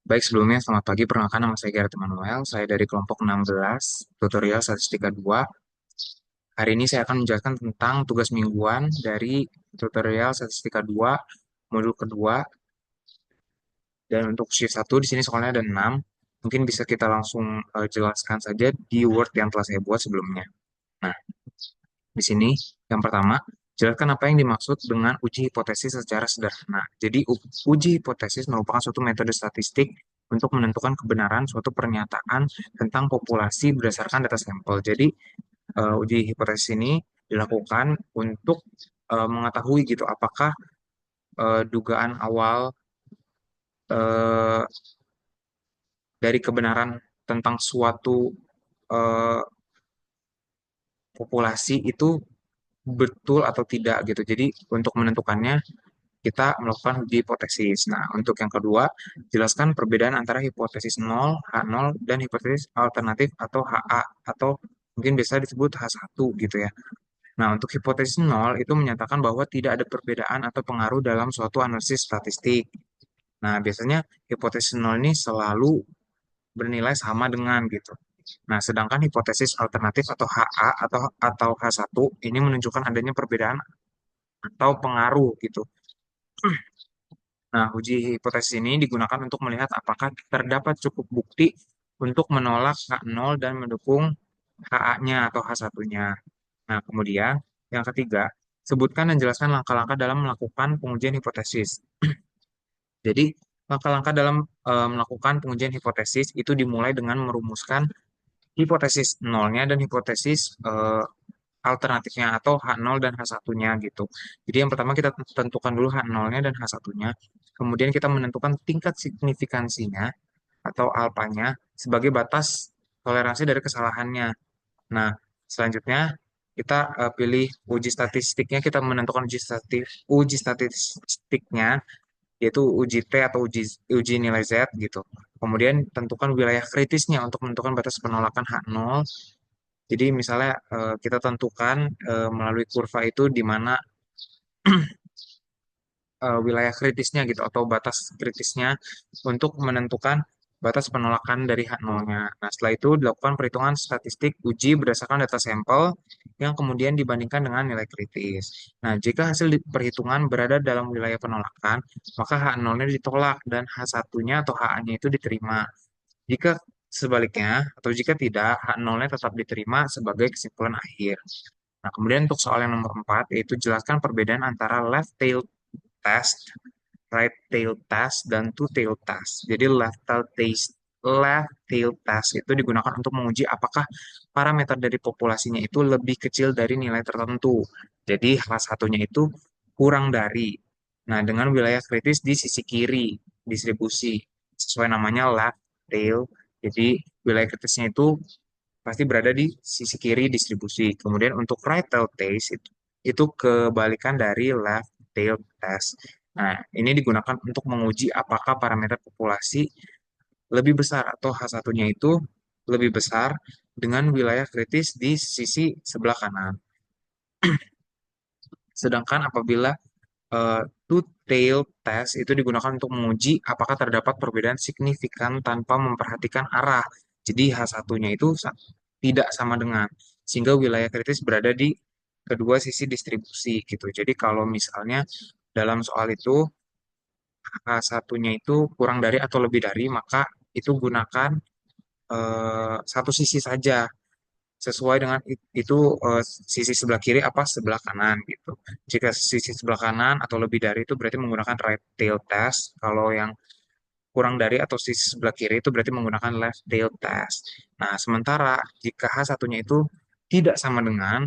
Baik, sebelumnya selamat pagi. Perkenalkan nama saya Gareth Emmanuel. Saya dari kelompok 16, tutorial statistika 2. Hari ini saya akan menjelaskan tentang tugas mingguan dari tutorial statistika 2, modul kedua. Dan untuk shift 1 di sini soalnya ada 6. Mungkin bisa kita langsung jelaskan saja di Word yang telah saya buat sebelumnya. Nah, di sini yang pertama, jelaskan apa yang dimaksud dengan uji hipotesis secara sederhana. Jadi, uji hipotesis merupakan suatu metode statistik untuk menentukan kebenaran suatu pernyataan tentang populasi berdasarkan data sampel. Jadi, uji hipotesis ini dilakukan untuk mengetahui gitu apakah dugaan awal eh, dari kebenaran tentang suatu eh, populasi itu betul atau tidak gitu. Jadi untuk menentukannya kita melakukan uji hipotesis. Nah, untuk yang kedua, jelaskan perbedaan antara hipotesis nol, H0, dan hipotesis alternatif atau HA, atau mungkin biasa disebut H1 gitu ya. Nah, untuk hipotesis nol itu menyatakan bahwa tidak ada perbedaan atau pengaruh dalam suatu analisis statistik. Nah, biasanya hipotesis nol ini selalu bernilai sama dengan gitu. Nah, sedangkan hipotesis alternatif atau HA atau H1 ini menunjukkan adanya perbedaan atau pengaruh gitu. Nah, uji hipotesis ini digunakan untuk melihat apakah terdapat cukup bukti untuk menolak H0 dan mendukung HA-nya atau H1-nya. Nah, kemudian yang ketiga, sebutkan dan jelaskan langkah-langkah dalam melakukan pengujian hipotesis. Jadi, langkah-langkah dalam melakukan pengujian hipotesis itu dimulai dengan merumuskan hipotesis nolnya dan hipotesis alternatifnya atau H0 dan H1-nya gitu. Jadi yang pertama kita tentukan dulu H0-nya dan H1-nya. Kemudian kita menentukan tingkat signifikansinya atau alfanya sebagai batas toleransi dari kesalahannya. Nah, selanjutnya kita pilih uji statistiknya, kita menentukan uji statistiknya yaitu uji T atau uji nilai Z gitu. Kemudian tentukan wilayah kritisnya untuk menentukan batas penolakan H0. Jadi misalnya kita tentukan melalui kurva itu di mana wilayah kritisnya gitu atau batas kritisnya untuk menentukan batas penolakan dari H0-nya. Nah, setelah itu dilakukan perhitungan statistik uji berdasarkan data sampel yang kemudian dibandingkan dengan nilai kritis. Nah, jika hasil perhitungan berada dalam wilayah penolakan, maka H0-nya ditolak dan H1-nya atau HA-nya itu diterima. Jika sebaliknya atau jika tidak, H0-nya tetap diterima sebagai kesimpulan akhir. Nah, kemudian untuk soal yang nomor 4, yaitu jelaskan perbedaan antara left tail test, right tail test, dan two tail test. Jadi left tail test itu digunakan untuk menguji apakah parameter dari populasinya itu lebih kecil dari nilai tertentu. Jadi H1-nya itu kurang dari. Nah, dengan wilayah kritis di sisi kiri distribusi sesuai namanya left tail. Jadi wilayah kritisnya itu pasti berada di sisi kiri distribusi. Kemudian untuk right tail test itu kebalikan dari left tail test. Nah, ini digunakan untuk menguji apakah parameter populasi lebih besar atau H1-nya itu lebih besar dengan wilayah kritis di sisi sebelah kanan. Sedangkan apabila two-tail test itu digunakan untuk menguji apakah terdapat perbedaan signifikan tanpa memperhatikan arah. Jadi H1-nya itu tidak sama dengan, sehingga wilayah kritis berada di kedua sisi distribusi gitu. Jadi kalau misalnya dalam soal itu H1-nya itu kurang dari atau lebih dari, maka itu gunakan satu sisi saja sesuai dengan itu sisi sebelah kiri apa sebelah kanan gitu. Jika sisi sebelah kanan atau lebih dari itu berarti menggunakan right tail test. Kalau yang kurang dari atau sisi sebelah kiri itu berarti menggunakan left tail test. Nah, sementara jika H1-nya itu tidak sama dengan,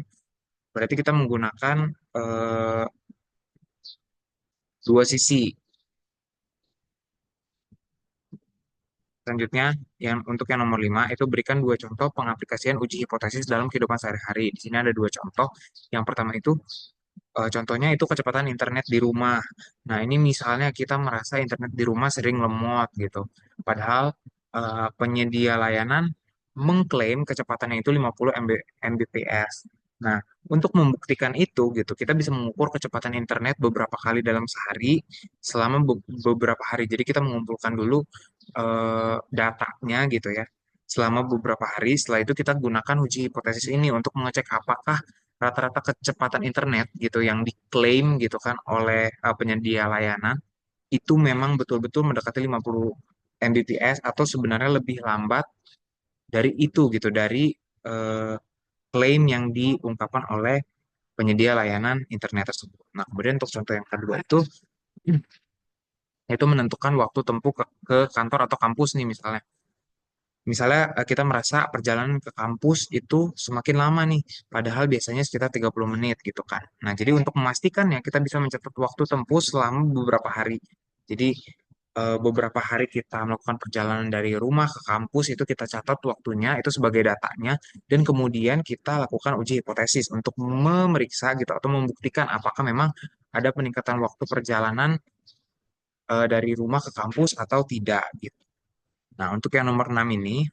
berarti kita menggunakan eh, dua sisi. Selanjutnya, untuk yang nomor 5 itu berikan dua contoh pengaplikasian uji hipotesis dalam kehidupan sehari-hari. Di sini ada dua contoh. Yang pertama itu contohnya itu kecepatan internet di rumah. Nah, ini misalnya kita merasa internet di rumah sering lemot gitu. Padahal penyedia layanan mengklaim kecepatannya itu 50 Mbps. Nah, untuk membuktikan itu gitu, kita bisa mengukur kecepatan internet beberapa kali dalam sehari selama beberapa hari. Jadi kita mengumpulkan dulu datanya gitu ya selama beberapa hari. Setelah itu kita gunakan uji hipotesis ini untuk mengecek apakah rata-rata kecepatan internet gitu yang diklaim gitu kan oleh penyedia layanan itu memang betul-betul mendekati 50 Mbps atau sebenarnya lebih lambat dari itu gitu, dari eh, klaim yang diungkapkan oleh penyedia layanan internet tersebut. Nah, kemudian untuk contoh yang kedua itu menentukan waktu tempuh ke kantor atau kampus nih misalnya. Misalnya kita merasa perjalanan ke kampus itu semakin lama nih, padahal biasanya sekitar 30 menit gitu kan. Nah, jadi untuk memastikan ya kita bisa mencatat waktu tempuh selama beberapa hari. Jadi beberapa hari kita melakukan perjalanan dari rumah ke kampus itu kita catat waktunya itu sebagai datanya dan kemudian kita lakukan uji hipotesis untuk memeriksa gitu atau membuktikan apakah memang ada peningkatan waktu perjalanan dari rumah ke kampus atau tidak gitu. Nah, untuk yang nomor 6 ini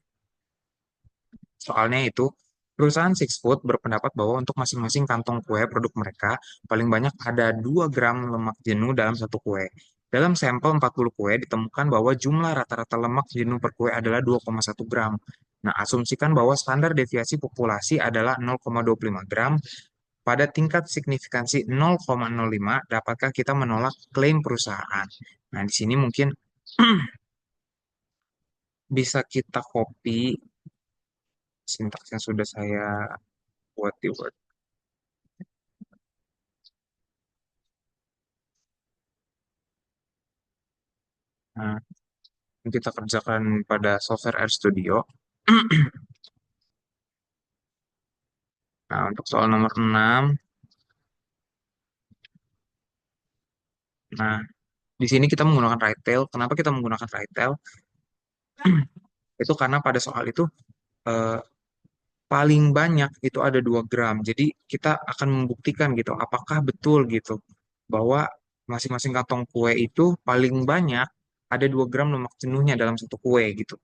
soalnya itu, perusahaan Six Food berpendapat bahwa untuk masing-masing kantong kue produk mereka, paling banyak ada 2 gram lemak jenuh dalam satu kue. Dalam sampel 40 kue ditemukan bahwa jumlah rata-rata lemak jenuh per kue adalah 2,1 gram. Nah, asumsikan bahwa standar deviasi populasi adalah 0,25 gram. Pada tingkat signifikansi 0,05, dapatkah kita menolak klaim perusahaan? Nah, di sini mungkin bisa kita copy sintaks yang sudah saya buat di Word. Nah, yang kita kerjakan pada software Air Studio. Nah, untuk soal nomor 6, nah, di sini kita menggunakan right tail. Kenapa kita menggunakan right tail? Itu karena pada soal itu eh, paling banyak itu ada 2 gram. Jadi kita akan membuktikan gitu, apakah betul gitu bahwa masing-masing kantong kue itu paling banyak ada 2 gram lemak jenuhnya dalam satu kue gitu.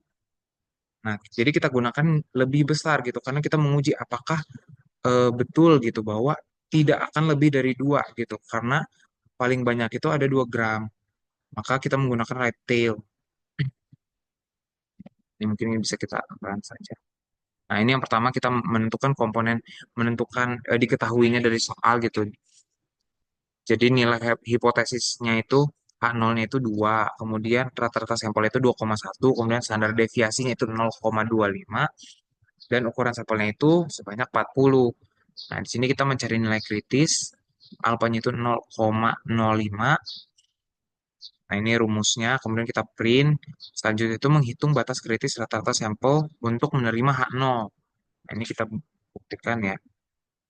Nah, jadi kita gunakan lebih besar gitu karena kita menguji apakah betul gitu bahwa tidak akan lebih dari 2 gitu karena paling banyak itu ada 2 gram. Maka kita menggunakan right tail. Ini mungkin ini bisa kita bahas saja. Nah, ini yang pertama kita menentukan komponen, menentukan diketahuinya dari soal gitu. Jadi nilai hipotesisnya itu H0-nya itu 2, kemudian rata-rata sampelnya itu 2,1, kemudian standar deviasinya itu 0,25, dan ukuran sampelnya itu sebanyak 40. Nah, di sini kita mencari nilai kritis, alfanya itu 0,05. Nah, ini rumusnya, kemudian kita print. Selanjutnya itu menghitung batas kritis rata-rata sampel untuk menerima H0. Nah, ini kita buktikan ya,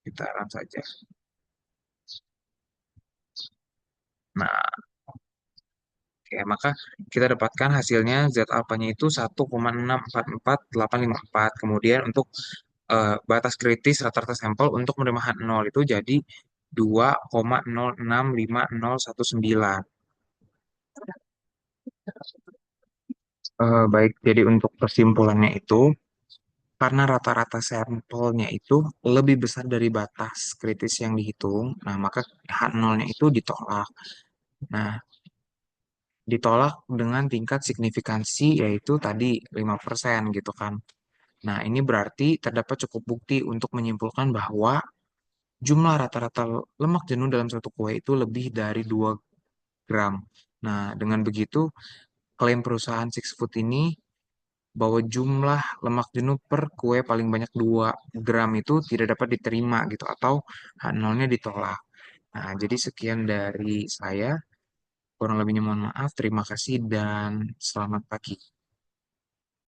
kita run saja. Nah, oke, maka kita dapatkan hasilnya Z alfanya itu 1,644,854. Kemudian untuk batas kritis rata-rata sampel untuk menerima H0 itu jadi 2,065019. Baik, jadi untuk kesimpulannya itu, karena rata-rata sampelnya itu lebih besar dari batas kritis yang dihitung, nah maka H0-nya itu ditolak. Nah, ditolak dengan tingkat signifikansi yaitu tadi 5% gitu kan. Nah, ini berarti terdapat cukup bukti untuk menyimpulkan bahwa jumlah rata-rata lemak jenuh dalam satu kue itu lebih dari 2 gram. Nah, dengan begitu, klaim perusahaan Six Food ini bahwa jumlah lemak jenuh per kue paling banyak 2 gram itu tidak dapat diterima gitu atau H0-nya ditolak. Nah, jadi sekian dari saya. Kurang lebihnya mohon maaf. Terima kasih dan selamat pagi.